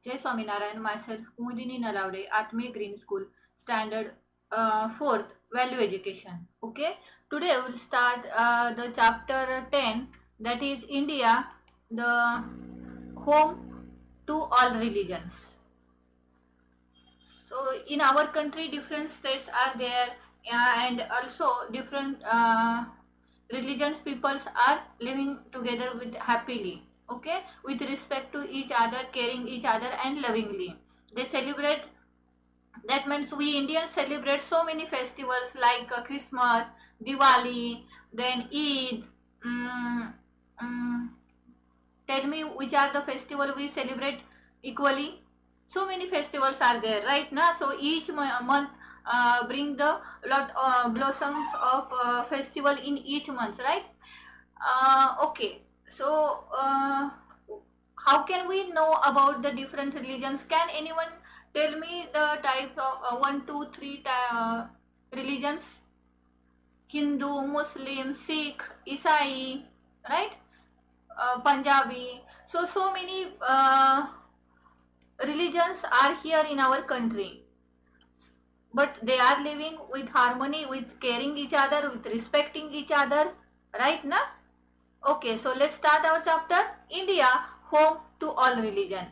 Jai Swaminarayan, myself Kumudini Nalaude, Atmi Green School, Standard 4th, Value Education. Okay, today we will start the chapter 10, that is India, the home to all religions. So in our country, different states are there, and also different religions peoples are living together with happily. Okay, with respect to each other, caring each other, and lovingly. They celebrate. That means we Indians celebrate so many festivals like Christmas, Diwali, then Eid. Mm, mm, Tell me which are the festival we celebrate equally. So many festivals are there, right now. So each month bring the lot blossoms of festival in each month, right? Okay, so how can we know about the different religions? Can anyone tell me the types of one, two, three religions? Hindu, Muslim, Sikh, Isai, right? Punjabi. So many religions are here in our country, but they are living with harmony, with caring each other, with respecting each other, right? Na? Okay, so let's start our chapter. India, home to all religion.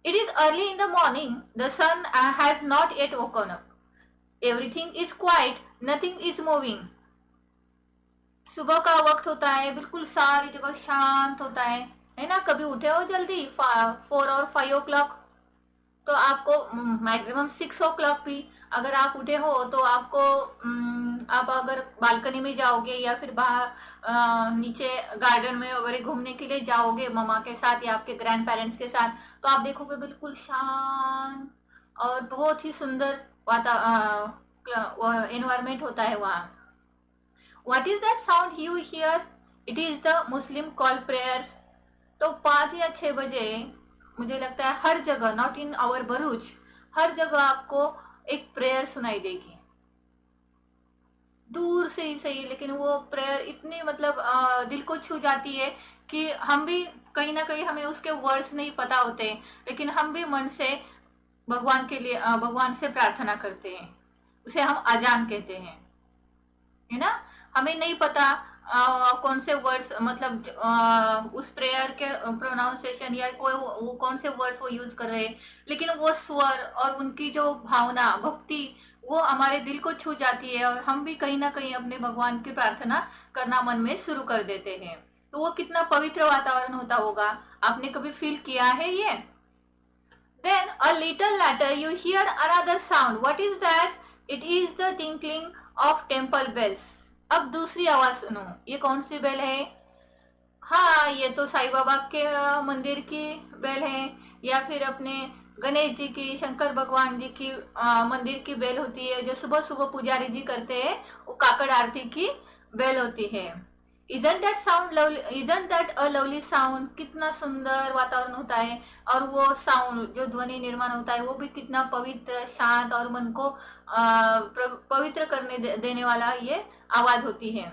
It is early in the morning. The sun has not yet woken up. Everything is quiet. Nothing is moving. सुबह का वक्त होता है, बिल्कुल सारी जगह शांत होता है ना? कभी उठे हो जल्दी 4 और 5 o'clock, तो आपको मैक्सिमम 6 o'clock भी अगर आप उठे हो तो आपको आप अगर बालकनी में जाओगे या फिर बाहर नीचे गार्डन में वगैरह घूमने के लिए जाओगे मम्मा के साथ या आपके ग्रैंड पेरेंट्स के साथ, तो आप देखोगे बिल्कुल शांत और बहुत ही सुंदर एनवायरमेंट होता है वहाँ. What is that sound you hear? It is the Muslim call prayer. तो 5 या 6 बजे मुझे लगता है हर जगह, नॉट इन आवर भरूच, हर जगह आपको एक प्रेयर सुनाई देगी. दूर से ही सही, लेकिन वो प्रेयर इतनी मतलब दिल को छू जाती है कि हम भी कहीं ना कहीं, हमें उसके वर्ड्स नहीं पता होते, लेकिन हम भी मन से भगवान के लिए भगवान से प्रार्थना करते हैं. उसे हम अजान कहते हैं, है ना? हमें नहीं पता कौन से वर्ड्स, मतलब उस प्रेयर के प्रोनाउंसिएशन या कोई वो कौन से वर्ड्स वो यूज कर रहे हैं, लेकिन वो स्वर और उनकी जो भावना, भक्ति, वो हमारे दिल को छू जाती है और हम भी कहीं ना कहीं अपने भगवान की प्रार्थना करना मन में शुरू कर देते हैं. तो वो कितना पवित्र वातावरण होता होगा, आपने कभी फील किया है ये? Then a little later you hear another sound. What is that? It is the tinkling of temple bells. अब दूसरी आवाज सुनो. ये कौन सी बेल है? हाँ, ये तो साईं बाबा के मंदिर की बेल है, या फिर अपने गणेश जी की, शंकर भगवान जी की मंदिर की बेल होती है, जो सुबह सुबह पुजारी जी करते हैं. वो काकड़ आरती की बेल होती है. Isn't that sound lovely? Isn't that a lovely sound? कितना सुंदर वातावरण होता है, और वो साउंड जो ध्वनि निर्माण होता है वो भी कितना पवित्र, शांत और मन को पवित्र करने देने वाला ये आवाज होती है.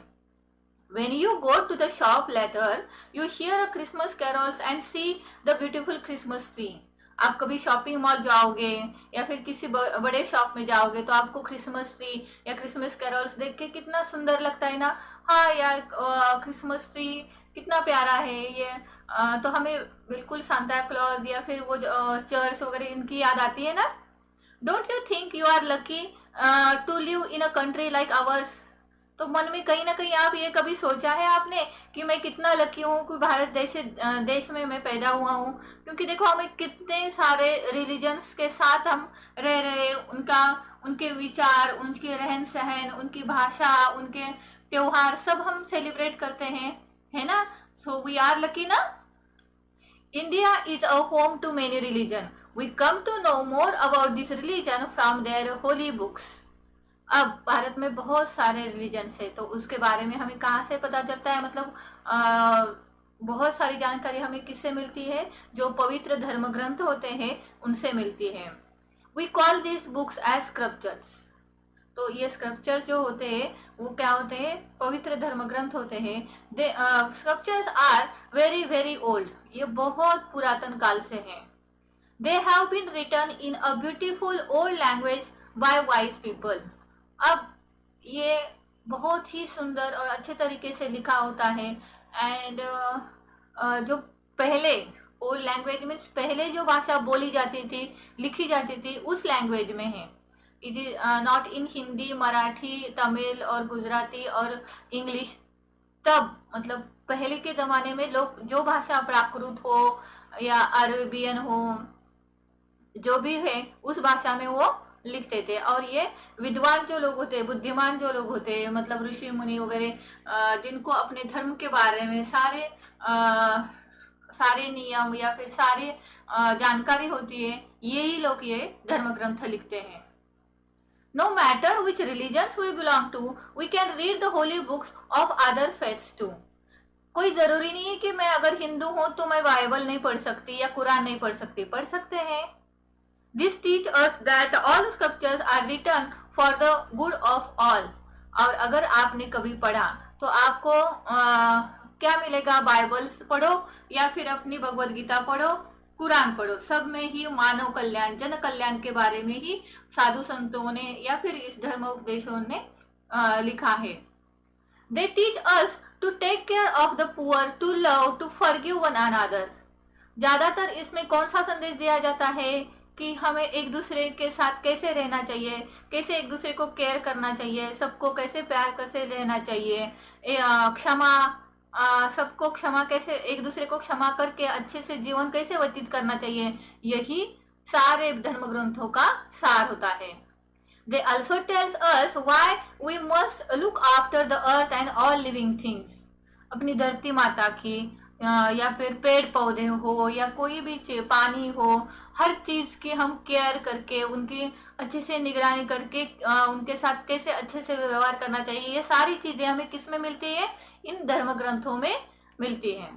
When you go to the shop later, you hear a Christmas carols and see the beautiful Christmas tree. आप कभी शॉपिंग मॉल जाओगे या फिर किसी बड़े शॉप में जाओगे तो आपको क्रिसमस ट्री या क्रिसमस कैरोल्स देख के कितना सुंदर लगता है ना? हाँ यार, क्रिसमस ट्री कितना प्यारा है ये. तो हमें बिल्कुल सांता क्लॉज या फिर वो चर्च वगैरह इनकी याद आती है ना? Don't you think you are lucky to live in a country like ours? तो मन में कहीं ना कहीं आप ये कभी सोचा है आपने कि मैं कितना लकी हूँ कि भारत देश में मैं पैदा हुआ हूँ? क्योंकि देखो, हमें कितने सारे रिलीजन्स के साथ हम रह रहे, उनके विचार, उनके रहन सहन, उनकी भाषा, उनके त्योहार सब हम सेलिब्रेट करते हैं, है ना? सो वी आर लकी ना. India is a home to many religion. We come to know more about this religion from their holy books. अब भारत में बहुत सारे रिलीजन्स है, तो उसके बारे में हमें कहाँ से पता चलता है? मतलब बहुत सारी जानकारी हमें किससे मिलती है? जो पवित्र धर्म ग्रंथ होते हैं उनसे मिलती है. We call this books as scriptures. तो ये स्क्रिप्चर जो होते हैं वो क्या होते हैं? पवित्र धर्म ग्रंथ होते हैं. Scriptures are very very old. ये बहुत पुरातन काल से हैं. They have been written in a beautiful old language by wise people. अब ये बहुत ही सुंदर और अच्छे तरीके से लिखा होता है। एंड जो पहले ओल्ड लैंग्वेज मीन्स पहले जो भाषा बोली जाती थी, लिखी जाती थी, उस लैंग्वेज में है। It is not in Hindi, Marathi, Tamil और गुजराती और इंग्लिश। तब मतलब पहले के जमाने में लोग जो भाषा प्राकृत हो या अरेबियन हो, जो भी है उस भाषा में वो लिखते थे। और ये विद्वान जो लोग होते, बुद्धिमान जो लोग होते, मतलब ऋषि मुनि वगैरह, जिनको अपने धर्म के बारे में सारे नियम या फिर सारे जानकारी होती है, यही लोग ये धर्म ग्रंथ लिखते हैं। No matter which religions we belong to, we can read the holy books of other faiths too. कोई जरूरी नहीं है कि मैं अगर हिंदू हूं तो मैं बाइबल नहीं पढ़ सकती या कुरान नहीं पढ़ सकती, पढ़ सकते हैं। This teach us that all scriptures are written for the good of all. और अगर आपने कभी पढ़ा तो आपको क्या मिलेगा? बाइबल पढ़ो या फिर अपनी भगवद गीता पढ़ो, कुरान पढ़ो, सब में ही मानव कल्याण, जन कल्याण के बारे में ही साधु संतों ने या फिर इस धर्म उपदेशों ने लिखा है। They teach us to take care of the poor, to love, to forgive one another. ज्यादातर इसमें कौन सा संदेश दिया जाता है कि हमें एक दूसरे के साथ कैसे रहना चाहिए, कैसे एक दूसरे को केयर करना चाहिए, सबको कैसे प्यार कैसे रहना चाहिए, क्षमा, सबको क्षमा कैसे, एक दूसरे को क्षमा करके अच्छे से जीवन कैसे व्यतीत करना चाहिए, यही सारे धर्म ग्रंथों का सार होता है। They also tells us why we must look after the earth and all living things. अपनी धरती माता की या फिर पेड़ पौधे हो या कोई भी पानी हो, हर चीज की हम केयर करके, उनकी अच्छे से निगरानी करके, उनके साथ कैसे अच्छे से व्यवहार करना चाहिए, ये सारी चीजें हमें किस में मिलती है? इन धर्म ग्रंथों में मिलती है।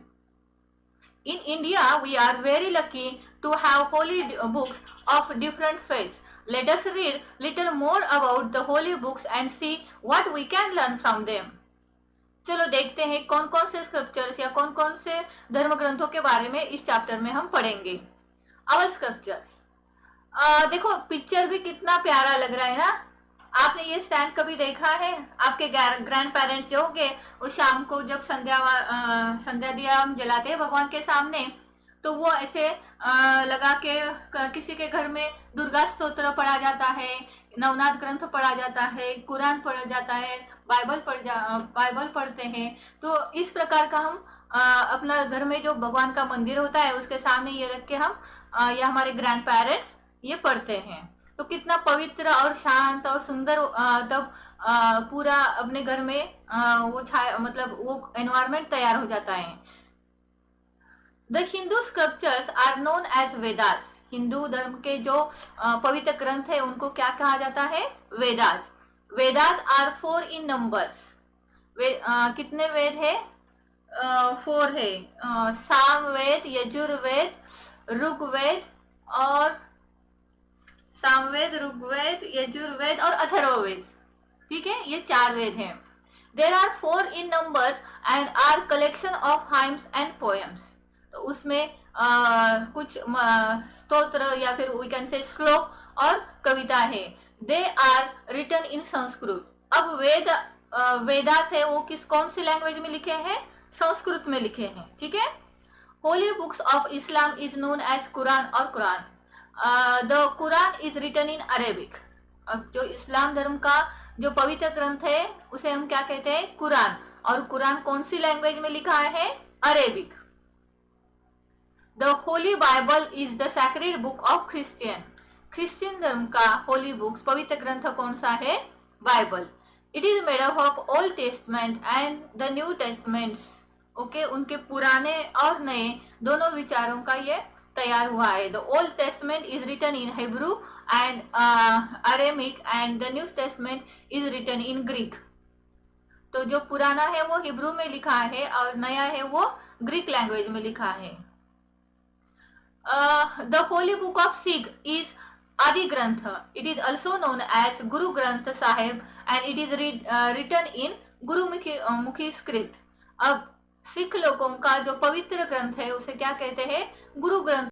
In India, we are very lucky to have holy books of different faiths. Let us read little more about the holy books and see what we can learn from them. चलो देखते हैं कौन कौन से स्क्रिप्चर्स या कौन कौन से धर्म ग्रंथों के बारे में इस चैप्टर में हम पढ़ेंगे। अवर स्क्रिप्चर्स, देखो पिक्चर भी कितना प्यारा लग रहा है ना। आपने ये स्टैंड कभी देखा है? आपके ग्रैंड पेरेंट्स जो होंगे वो शाम को जब संध्या दिया हम जलाते हैं भगवान के सामने, तो वो ऐसे लगा के किसी के घर में दुर्गा स्तोत्र पढ़ा जाता है, नवनाथ ग्रंथ पढ़ा जाता है, कुरान पढ़ा जाता है, बाइबल पढ़ते हैं। तो इस प्रकार का हम अपना घर में जो भगवान का मंदिर होता है उसके सामने ये रख के हम या हमारे ग्रैंड पेरेंट्स ये पढ़ते हैं। तो कितना पवित्र और शांत और सुंदर तब पूरा अपने घर में वो मतलब वो एनवायरमेंट तैयार हो जाता है। The Hindu scriptures are known as Vedas. Hindu धर्म के जो पवित्र ग्रंथ है उनको क्या कहा जाता है? Vedas. Vedas are 4 in numbers. कितने वेद है? 4 है। सामवेद, यजुर्वेद, ऋग्वेद और सामवेद, ऋग्वेद, यजुर्वेद और अथर्ववेद। ठीक है, ये 4 वेद हैं। There are 4 in numbers and are collection of hymns and poems. तो उसमें कुछ स्तोत्र या फिर वी कैन से श्लोक और कविता है। They are written in Sanskrit. अब वेदास है वो कौन सी लैंग्वेज में लिखे हैं? संस्कृत में लिखे हैं। ठीक है। Holy books of Islam is known as Quran और Quran. The Quran is written in Arabic. अब जो इस्लाम धर्म का जो पवित्र ग्रंथ है उसे हम क्या कहते हैं? कुरान। और कुरान कौन सी लैंग्वेज में लिखा है? Arabic. The holy Bible is the sacred book of Christian. Christian धर्म का होली बुक्स पवित्र ग्रंथ कौन सा है? Bible. It is made up of Old Testament and the New Testaments. Okay, उनके पुराने और नए दोनों विचारों का ये तैयार हुआ है। The Old Testament is written in Hebrew and Aramaic and the New Testament is written in Greek. तो जो पुराना है वो हिब्रू में लिखा है और नया है वो ग्रीक लैंग्वेज में लिखा है। The holy book of Sikh is Adi Granth. It is also known as Guru Granth Saheb and it is written in Gurmukhi script. अब सिख लोगों का जो पवित्र ग्रंथ है उसे क्या कहते हैं? गुरु ग्रंथ।